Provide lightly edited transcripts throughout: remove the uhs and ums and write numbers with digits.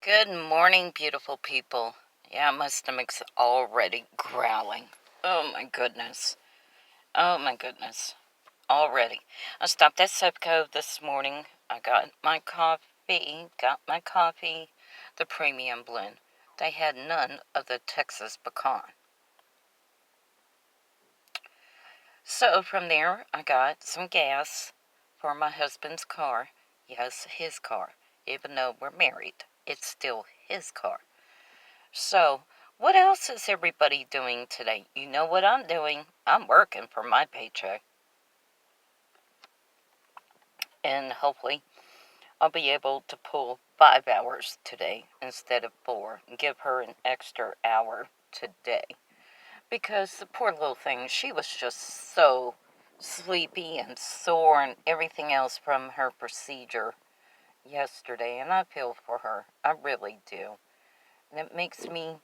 Good morning, beautiful people. Yeah, my stomach's already growling. Oh my goodness. Oh my goodness. Already. I stopped at Sepco this morning. I got my coffee, the premium blend. They had none of the Texas pecan. So from there, I got some gas for my husband's car. Yes, his car. Even though we're married, it's still his car. So, what else is everybody doing today? You know what I'm doing? I'm working for my paycheck. And hopefully, I'll be able to pull 5 hours today instead of 4 and give her an extra hour today. Because the poor little thing, she was just so sleepy and sore and everything else from her procedure yesterday. And I feel for her. I really do. And it makes me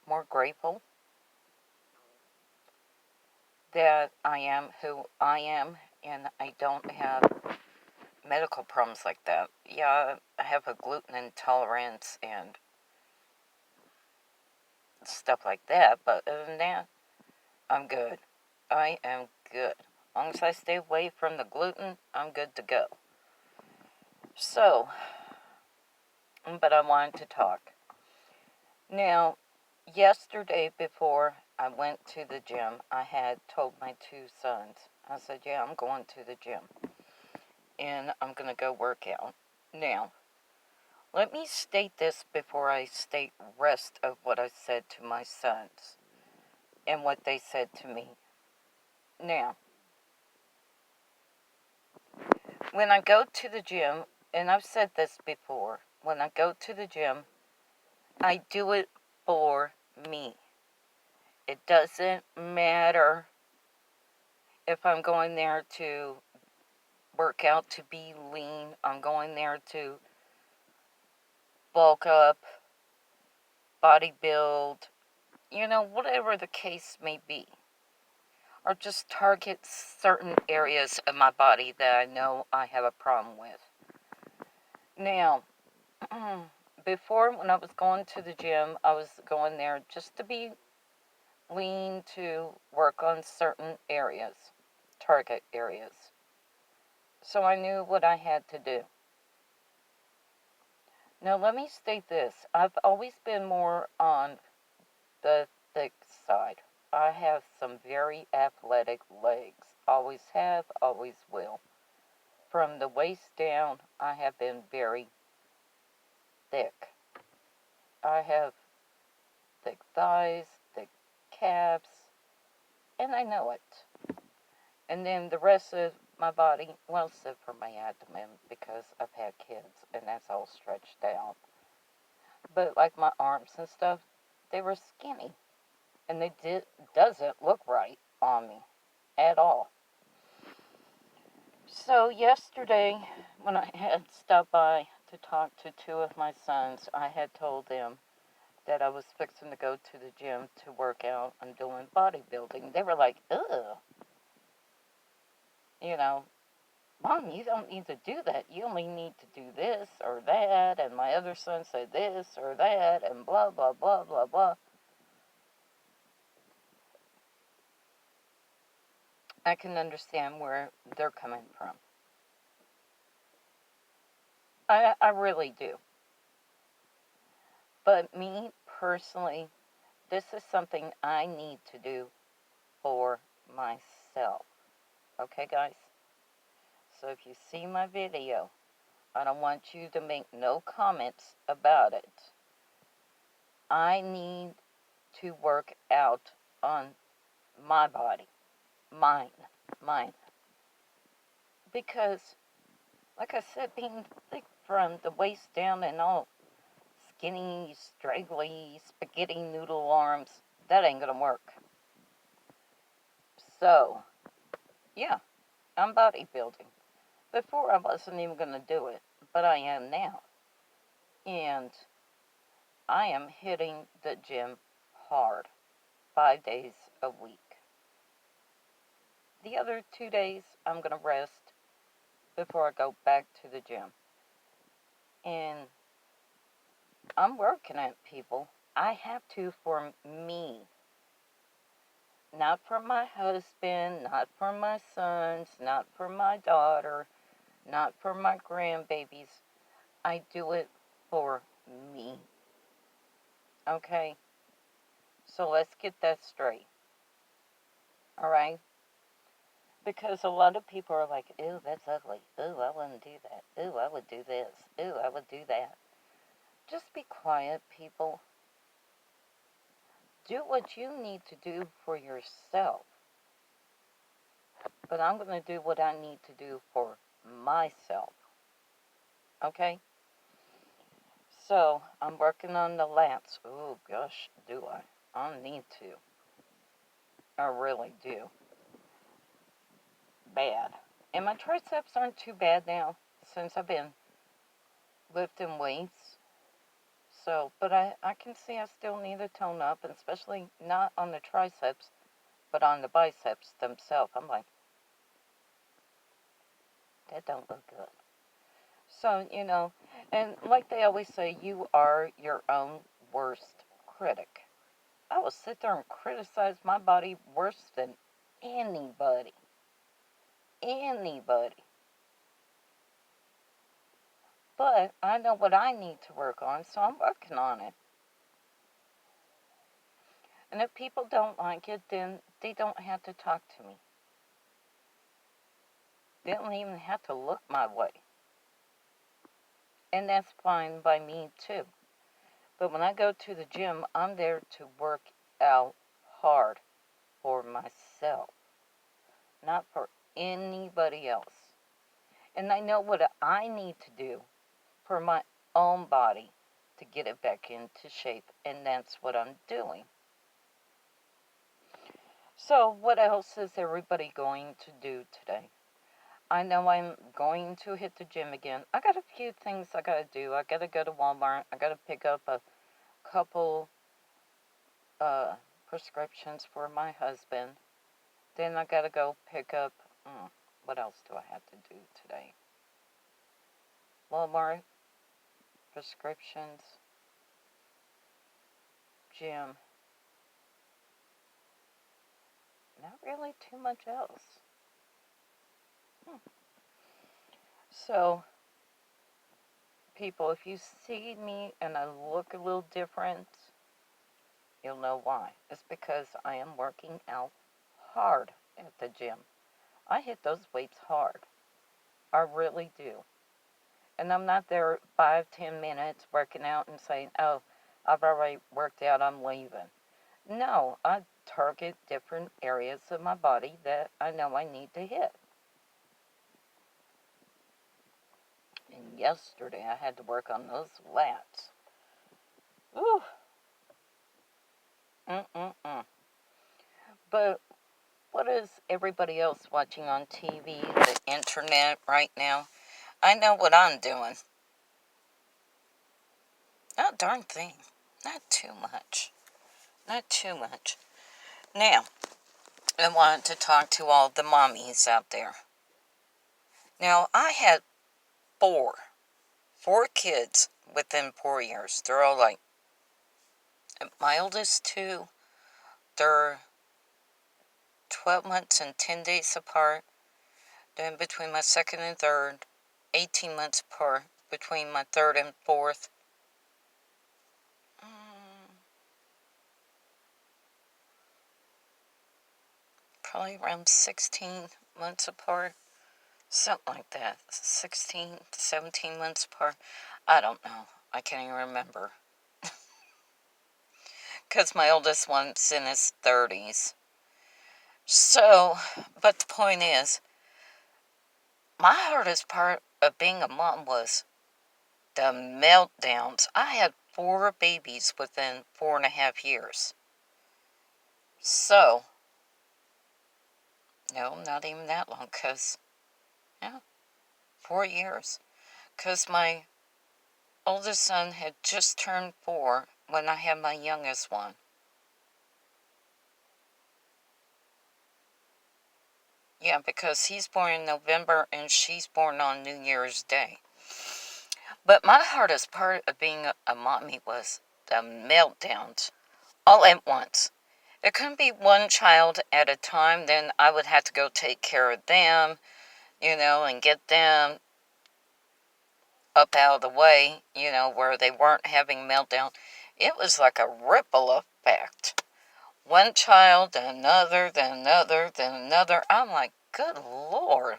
more grateful that I am who I am and I don't have medical problems like that. Yeah, I have a gluten intolerance and stuff like that, but other than that, I'm good. I am good. As long as I stay away from the gluten, I'm good to go. So, but I wanted to talk. Now, yesterday before I went to the gym, I had told my 2 sons, I said, yeah, I'm going to the gym and I'm going to go work out. Now, let me state this before I state rest of what I said to my sons and what they said to me. Now, when I go to the gym, and I've said this before, when I go to the gym, I do it for me. It doesn't matter if I'm going there to work out to be lean, I'm going there to bulk up, bodybuild, whatever the case may be. Or just target certain areas of my body that I know I have a problem with. Now, before when I was going to the gym, I was going there just to be lean to work on certain areas, target areas. So I knew what I had to do. Now, let me state this. I've always been more on the thick side. I have some very athletic legs. Always have, always will. From the waist down, I have been very thick. I have thick thighs, thick calves, and I know it. And then the rest of my body, well, except for my abdomen, because I've had kids, and that's all stretched out. But like my arms and stuff, they were skinny, and doesn't look right on me at all. So yesterday, when I had stopped by to talk to 2 of my sons, I had told them that I was fixing to go to the gym to work out and doing bodybuilding. They were like, ugh. Mom, you don't need to do that. You only need to do this or that. And my other son said this or that and blah, blah, blah, blah, blah. I can understand where they're coming from. I really do. But me personally, this is something I need to do for myself. Okay, guys? So if you see my video, I don't want you to make no comments about it. I need to work out on my body. Mine. Because, like I said, being thick from the waist down and all skinny, straggly, spaghetti noodle arms, that ain't gonna work. So, yeah, I'm bodybuilding. Before I wasn't even gonna do it, but I am now. And I am hitting the gym hard, 5 days a week. The other 2 days, I'm going to rest before I go back to the gym. And I'm working at people. I have to for me. Not for my husband, not for my sons, not for my daughter, not for my grandbabies. I do it for me. Okay? So let's get that straight. Alright? Because a lot of people are like, ew, that's ugly. Ew, I wouldn't do that. Ew, I would do this. Ew, I would do that. Just be quiet, people. Do what you need to do for yourself. But I'm going to do what I need to do for myself. Okay? So, I'm working on the lats. Oh, gosh, do I? I need to. I really do. Bad. And my triceps aren't too bad now since I've been lifting weights. So, but I can see I still need to tone up, and especially not on the triceps, but on the biceps themselves. I'm like, that don't look good. So, and like they always say, you are your own worst critic. I will sit there and criticize my body worse than anybody. Anybody. But I know what I need to work on, so I'm working on it. And if people don't like it, then they don't have to talk to me. They don't even have to look my way. And that's fine by me too. But when I go to the gym, I'm there to work out hard for myself, not for anybody else. And I know what I need to do for my own body to get it back into shape, and that's what I'm doing. So, what else is everybody going to do today? I know I'm going to hit the gym again. I got a few things I gotta do. I gotta go to Walmart. I gotta pick up a couple uh, prescriptions for my husband. Then I gotta go pick up. What else do I have to do today? Walmart, prescriptions, gym. Not really too much else. So, people, if you see me and I look a little different, you'll know why. It's because I am working out hard at the gym. I hit those weights hard. I really do. And I'm not there 5-10 minutes working out and saying, oh, I've already worked out, I'm leaving. No, I target different areas of my body that I know I need to hit. And yesterday I had to work on those lats. Ooh. But what is everybody else watching on TV, the internet right now? I know what I'm doing. Not a darn thing. Not too much. Not too much. Now, I wanted to talk to all the mommies out there. Now, I had four kids within 4 years. They're all like, my oldest two, they're 12 months and 10 days apart. Then between my second and third, 18 months apart. Between my third and fourth, probably around 16 months apart. Something like that. 16 to 17 months apart. I don't know. I can't even remember. Because my oldest one's in his 30s. So, but the point is, my hardest part of being a mom was the meltdowns. I had 4 babies within 4.5 years. So, no, not even that long, because, 4 years. Because my oldest son had just turned 4 when I had my youngest one. Yeah, because he's born in November and she's born on New Year's Day. But my hardest part of being a mommy was the meltdowns all at once. It couldn't be one child at a time. Then I would have to go take care of them, and get them up out of the way, where they weren't having meltdown. It was like a ripple effect. One child, then another, then another, then another. I'm like, good Lord.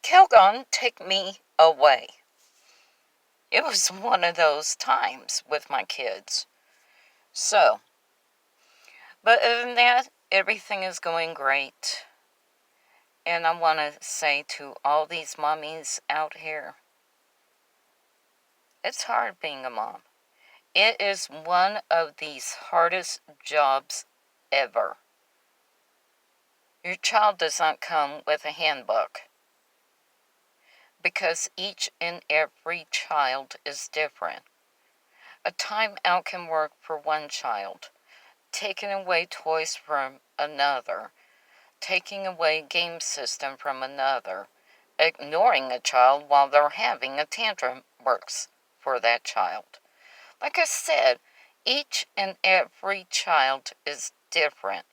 Calgon, take me away. It was one of those times with my kids. So, but other than that, everything is going great. And I want to say to all these mommies out here, it's hard being a mom. It is one of the hardest jobs ever. Your child does not come with a handbook because each and every child is different. A timeout can work for one child, taking away toys from another, taking away a game system from another, ignoring a child while they're having a tantrum works for that child. Like I said, each and every child is different.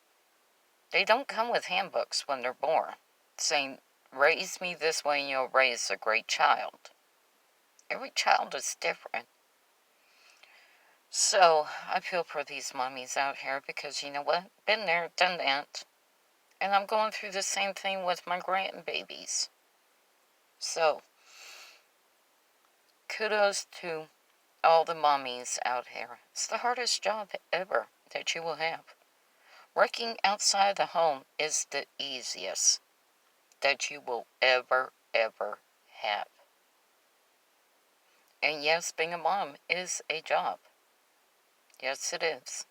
They don't come with handbooks when they're born saying, raise me this way and you'll raise a great child. Every child is different. So I feel for these mommies out here because you know what? Been there, done that. And I'm going through the same thing with my grandbabies. So, kudos to all the mommies out here. It's the hardest job ever that you will have. Working outside the home is the easiest that you will ever have. And yes, being a mom is a job. Yes, it is.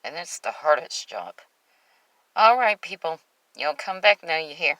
And it's the hardest job. All right, people. You'll come back now, you hear?